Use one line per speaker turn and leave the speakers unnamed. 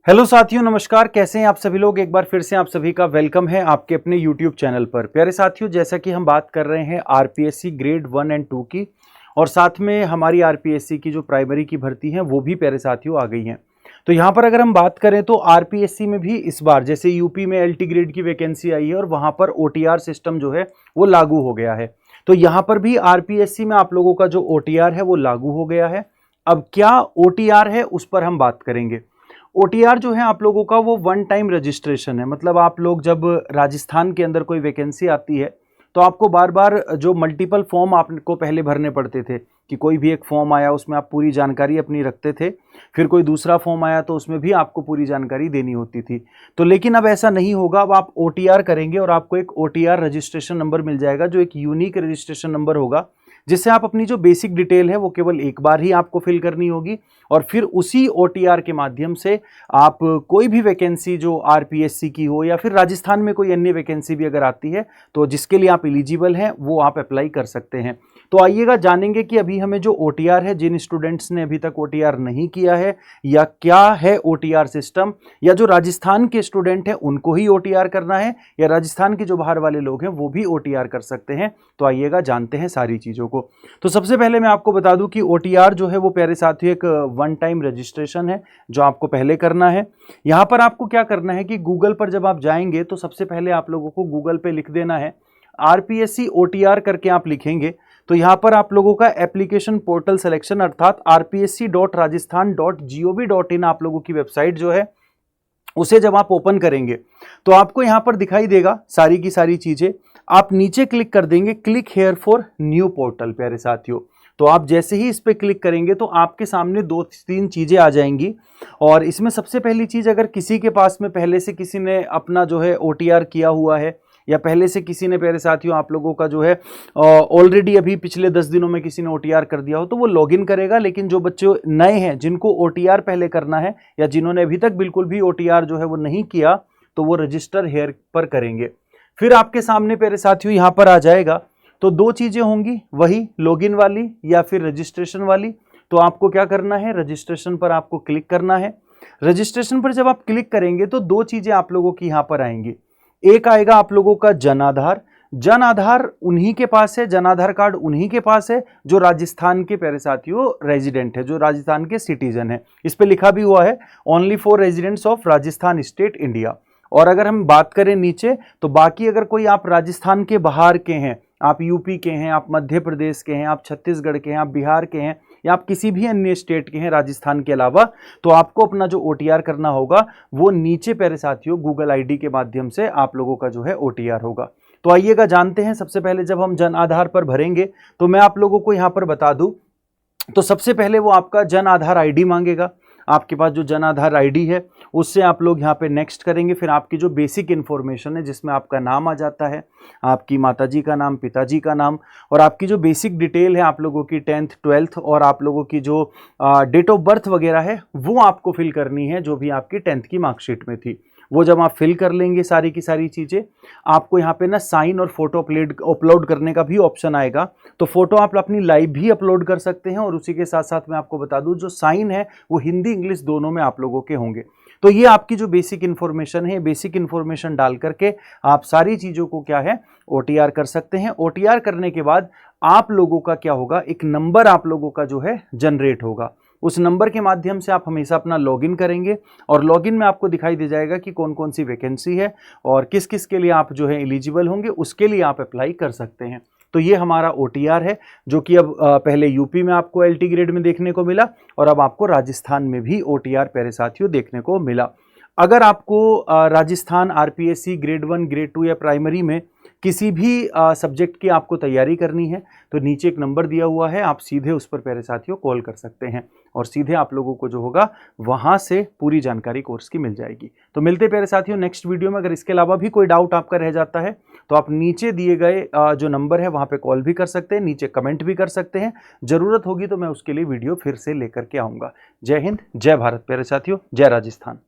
Hello साथियों, नमस्कार। कैसे हैं आप सभी लोग। एक बार फिर से आप सभी का वेलकम है आपके अपने यूट्यूब चैनल पर। प्यारे साथियों, जैसा कि हम बात कर रहे हैं आरपीएससी ग्रेड 1 एंड 2 की, और साथ में हमारी आरपीएससी की जो प्राइमरी की भर्ती है वो भी प्यारे साथियों आ गई हैं। तो यहाँ पर अगर हम बात करें तो आरपीएससी में भी इस बार जैसे यूपी में एलटी ग्रेड की वैकेंसी आई है और वहाँ पर ओटीआर सिस्टम जो है वो लागू हो गया है। तो यहाँ पर भी आरपीएससी में आप लोगों का जो ओटीआर है वो लागू हो गया है। अब क्या ओटीआर है उस पर हम बात करेंगे। ओटीआर जो है आप लोगों का वो वन टाइम रजिस्ट्रेशन है। मतलब आप लोग जब राजस्थान के अंदर कोई वैकेंसी आती है तो आपको बार बार जो मल्टीपल फॉर्म आपको पहले भरने पड़ते थे कि कोई भी एक फॉर्म आया उसमें आप पूरी जानकारी अपनी रखते थे, फिर कोई दूसरा फॉर्म आया तो उसमें भी आपको पूरी जानकारी देनी होती थी। तो लेकिन अब ऐसा नहीं होगा। अब आप ओटीआर करेंगे और आपको एक ओटीआर रजिस्ट्रेशन नंबर मिल जाएगा जो एक यूनिक रजिस्ट्रेशन नंबर होगा, जिससे आप अपनी जो बेसिक डिटेल है वो केवल एक बार ही आपको फिल करनी होगी और फिर उसी ओटीआर के माध्यम से आप कोई भी वैकेंसी जो आरपीएससी की हो या फिर राजस्थान में कोई अन्य वैकेंसी भी अगर आती है तो जिसके लिए आप एलिजिबल हैं वो आप अप्लाई कर सकते हैं। तो आइएगा जानेंगे कि अभी हमें जो ओटीआर है, जिन स्टूडेंट्स ने अभी तक ओटीआर नहीं किया है या क्या है ओटीआर सिस्टम, या जो राजस्थान के स्टूडेंट हैं उनको ही ओटीआर करना है या राजस्थान के जो बाहर वाले लोग हैं वो भी ओटीआर कर सकते हैं। तो आइएगा जानते हैं सारी चीज़ों को। तो सबसे पहले मैं आपको बता दूं कि ओटीआर जो है वो प्यारे साथियों एक वन टाइम रजिस्ट्रेशन है जो आपको पहले करना है। यहाँ पर आपको क्या करना है कि गूगल पर जब आप जाएंगे तो सबसे पहले आप लोगों को गूगल पे लिख देना है आरपीएससी ओटीआर करके आप लिखेंगे तो यहाँ पर आप लोगों का एप्लीकेशन पोर्टल सिलेक्शन अर्थात rpsc.rajasthan.gov.in आप लोगों की वेबसाइट जो है उसे जब आप ओपन करेंगे तो आपको यहाँ पर दिखाई देगा सारी की सारी चीजें। आप नीचे क्लिक कर देंगे click here for new portal. प्यारे साथियों, तो आप जैसे ही इस पे क्लिक करेंगे तो आपके सामने दो तीन चीजें आ जाएंगी। और इसमें सबसे पहली चीज, अगर किसी के पास में पहले से किसी ने अपना जो है ओटीआर किया हुआ है या पहले से किसी ने, प्यारे साथियों, आप लोगों का जो है ऑलरेडी अभी पिछले 10 दिनों में किसी ने ओटीआर कर दिया हो तो वो लॉगिन करेगा। लेकिन जो बच्चे नए हैं जिनको ओटीआर पहले करना है या जिन्होंने अभी तक बिल्कुल भी ओटीआर जो है वो नहीं किया तो वो रजिस्टर हेयर पर करेंगे। फिर आपके सामने प्यारे साथियों यहाँ पर आ जाएगा तो दो चीजें होंगी, वही लॉगिन वाली या फिर रजिस्ट्रेशन वाली। तो आपको क्या करना है, रजिस्ट्रेशन पर आपको क्लिक करना है। रजिस्ट्रेशन पर जब आप क्लिक करेंगे तो दो चीजें आप लोगों की यहाँ पर आएंगी। एक आएगा आप लोगों का जन आधार। जन आधार उन्हीं के पास है, जन आधार कार्ड उन्हीं के पास है जो राजस्थान के, प्यारे साथियों, रेजिडेंट है, जो राजस्थान के सिटीजन है। इस पे लिखा भी हुआ है only for residents of Rajasthan state India. और अगर हम बात करें नीचे तो बाकी अगर कोई आप राजस्थान के बाहर के हैं, आप यूपी के हैं, आप मध्य प्रदेश के हैं, आप छत्तीसगढ़ के हैं, आप बिहार के हैं या आप किसी भी अन्य स्टेट के हैं राजस्थान के अलावा, तो आपको अपना जो ओटीआर करना होगा वो नीचे प्यारे साथियों गूगल आईडी के माध्यम से आप लोगों का जो है ओटीआर होगा। तो आइएगा जानते हैं। सबसे पहले जब हम जन आधार पर भरेंगे तो मैं आप लोगों को यहाँ पर बता दूं तो सबसे पहले वो आपका जन आधार आईडी मांगेगा। आपके पास जो जन आधार आईडी है उससे आप लोग यहाँ पे नेक्स्ट करेंगे। फिर आपकी जो बेसिक इन्फॉर्मेशन है जिसमें आपका नाम आ जाता है, आपकी माताजी का नाम, पिताजी का नाम, और आपकी जो बेसिक डिटेल है आप लोगों की 10th 12th और आप लोगों की जो डेट ऑफ बर्थ वगैरह है वो आपको फिल करनी है जो भी आपकी 10th की मार्कशीट में थी। वो जब आप फिल कर लेंगे सारी की सारी चीज़ें, आपको यहाँ पे ना साइन और फोटो अपलोड करने का भी ऑप्शन आएगा। तो फोटो आप अपनी लाइव भी अपलोड कर सकते हैं और उसी के साथ साथ मैं आपको बता दूं जो साइन है वो हिंदी इंग्लिश दोनों में आप लोगों के होंगे। तो ये आपकी जो बेसिक इन्फॉर्मेशन है, बेसिक इन्फॉर्मेशन डाल करके आप सारी चीज़ों को क्या है ओटीआर कर सकते हैं। ओटीआर करने के बाद आप लोगों का क्या होगा, एक नंबर आप लोगों का जो है जनरेट होगा। उस नंबर के माध्यम से आप हमेशा अपना लॉगिन करेंगे और लॉगिन में आपको दिखाई दे जाएगा कि कौन कौन सी वैकेंसी है और किस किस के लिए आप जो है एलिजिबल होंगे, उसके लिए आप अप्लाई कर सकते हैं। तो ये हमारा ओटीआर है जो कि अब पहले यूपी में आपको एलटी ग्रेड में देखने को मिला और अब आपको राजस्थान में भी ओटीआर प्यारे साथियों देखने को मिला। अगर आपको राजस्थान आरपीएससी ग्रेड 1 ग्रेड 2 या प्राइमरी में किसी भी सब्जेक्ट की आपको तैयारी करनी है तो नीचे एक नंबर दिया हुआ है, आप सीधे उस पर प्यारे साथियों कॉल कर सकते हैं और सीधे आप लोगों को जो होगा वहां से पूरी जानकारी कोर्स की मिल जाएगी। तो मिलते प्यारे साथियों नेक्स्ट वीडियो में। अगर इसके अलावा भी कोई डाउट आपका रह जाता है तो आप नीचे दिए गए जो नंबर है वहां पे कॉल भी कर सकते हैं, नीचे कमेंट भी कर सकते हैं। जरूरत होगी तो मैं उसके लिए वीडियो फिर से लेकर के आऊँगा। जय हिंद, जय भारत प्यारे साथियों, जय राजस्थान।